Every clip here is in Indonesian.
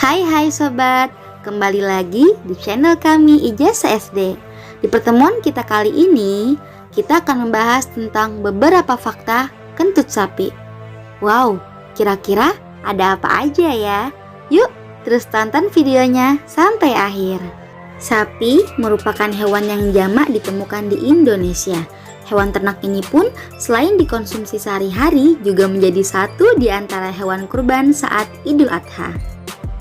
Hai sobat, kembali lagi di channel kami Ijazah SD. Di pertemuan kita kali ini, kita akan membahas tentang beberapa fakta kentut sapi. Wow, kira-kira ada apa aja ya? Yuk, terus tonton videonya sampai akhir. Sapi merupakan hewan yang jamak ditemukan di Indonesia. Hewan ternak ini pun selain dikonsumsi sehari-hari juga menjadi satu di antara hewan kurban saat Idul Adha.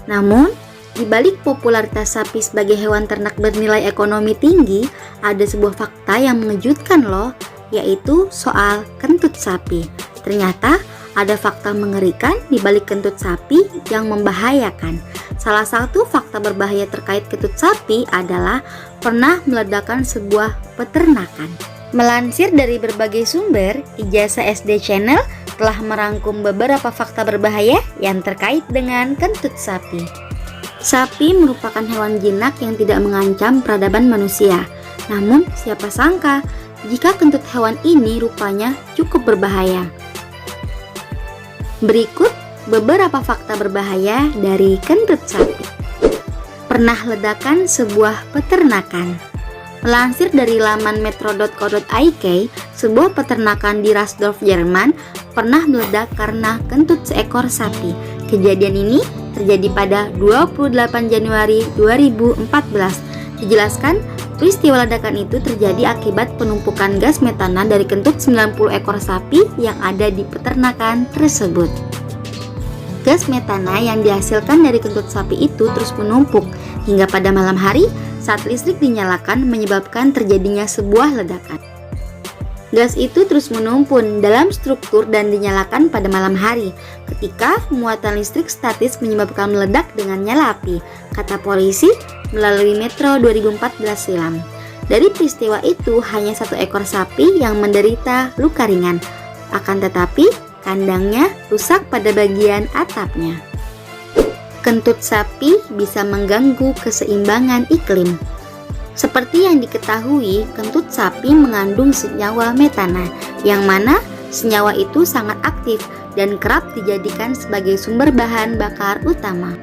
Namun, di balik popularitas sapi sebagai hewan ternak bernilai ekonomi tinggi, ada sebuah fakta yang mengejutkan loh, yaitu soal kentut sapi. Ternyata ada fakta mengerikan di balik kentut sapi yang membahayakan. Salah satu fakta berbahaya terkait kentut sapi adalah pernah meledakkan sebuah peternakan. Melansir dari berbagai sumber, Ijazah SD Channel telah merangkum beberapa fakta berbahaya yang terkait dengan kentut sapi. Sapi merupakan hewan jinak yang tidak mengancam peradaban manusia. Namun, siapa sangka jika kentut hewan ini rupanya cukup berbahaya. Berikut beberapa fakta berbahaya dari kentut sapi. Pernah ledakan sebuah peternakan. Melansir dari laman metro.co.uk, sebuah peternakan di Rasdorf, Jerman pernah meledak karena kentut seekor sapi. Kejadian ini terjadi pada 28 Januari 2014. Dijelaskan, peristiwa ledakan itu terjadi akibat penumpukan gas metana dari kentut 90 ekor sapi yang ada di peternakan tersebut. Gas metana yang dihasilkan dari kentut sapi itu terus menumpuk hingga pada malam hari saat listrik dinyalakan menyebabkan terjadinya sebuah ledakan. Gas itu terus menumpun dalam struktur dan dinyalakan pada malam hari ketika muatan listrik statis menyebabkan meledak dengan nyala api, kata polisi melalui Metro 2014 silam. Dari peristiwa itu hanya satu ekor sapi yang menderita luka ringan, akan tetapi kandangnya rusak pada bagian atapnya. Kentut sapi bisa mengganggu keseimbangan iklim. Seperti yang diketahui, kentut sapi mengandung senyawa metana, yang mana senyawa itu sangat aktif dan kerap dijadikan sebagai sumber bahan bakar utama.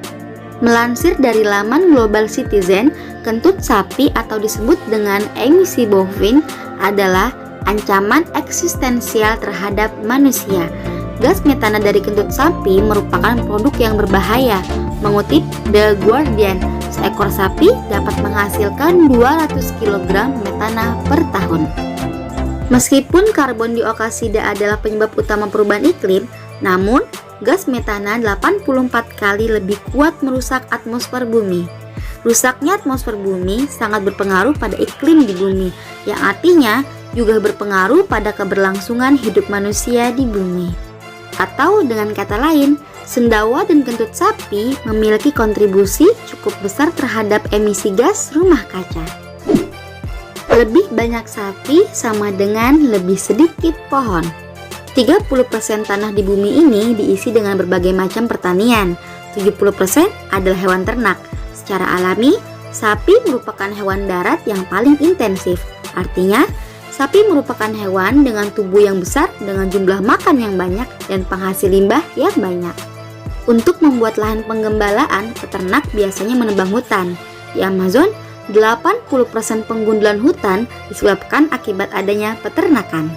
Melansir dari laman Global Citizen, kentut sapi atau disebut dengan emisi bovin adalah ancaman eksistensial terhadap manusia. Gas metana dari kentut sapi merupakan produk yang berbahaya. Mengutip The Guardian, seekor sapi dapat menghasilkan 200 kg metana per tahun. Meskipun karbon dioksida adalah penyebab utama perubahan iklim, namun gas metana 84 kali lebih kuat merusak atmosfer bumi. Rusaknya atmosfer bumi sangat berpengaruh pada iklim di bumi, yang artinya juga berpengaruh pada keberlangsungan hidup manusia di bumi. Atau dengan kata lain, sendawa dan kentut sapi memiliki kontribusi cukup besar terhadap emisi gas rumah kaca. Lebih banyak sapi sama dengan lebih sedikit pohon. 30% tanah di bumi ini diisi dengan berbagai macam pertanian. 70% adalah hewan ternak. Secara alami, sapi merupakan hewan darat yang paling intensif. Artinya, sapi merupakan hewan dengan tubuh yang besar, dengan jumlah makan yang banyak, dan penghasil limbah yang banyak. Untuk membuat lahan penggembalaan, peternak biasanya menebang hutan. Di Amazon, 80% penggundulan hutan disebabkan akibat adanya peternakan.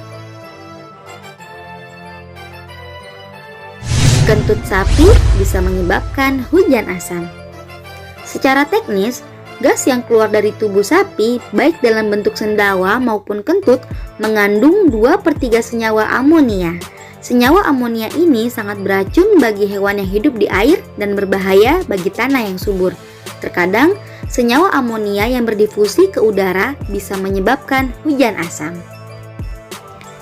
Kentut sapi bisa menyebabkan hujan asam. Secara teknis, gas yang keluar dari tubuh sapi, baik dalam bentuk sendawa maupun kentut, mengandung 2/3 senyawa amonia. Senyawa amonia ini sangat beracun bagi hewan yang hidup di air dan berbahaya bagi tanah yang subur. Terkadang, senyawa amonia yang berdifusi ke udara bisa menyebabkan hujan asam.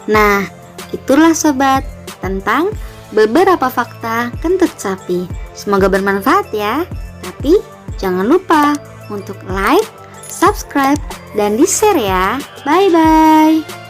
Nah, itulah sobat tentang beberapa fakta kentut sapi. Semoga bermanfaat ya. Tapi jangan lupa untuk like, subscribe, dan di-share ya. Bye-bye.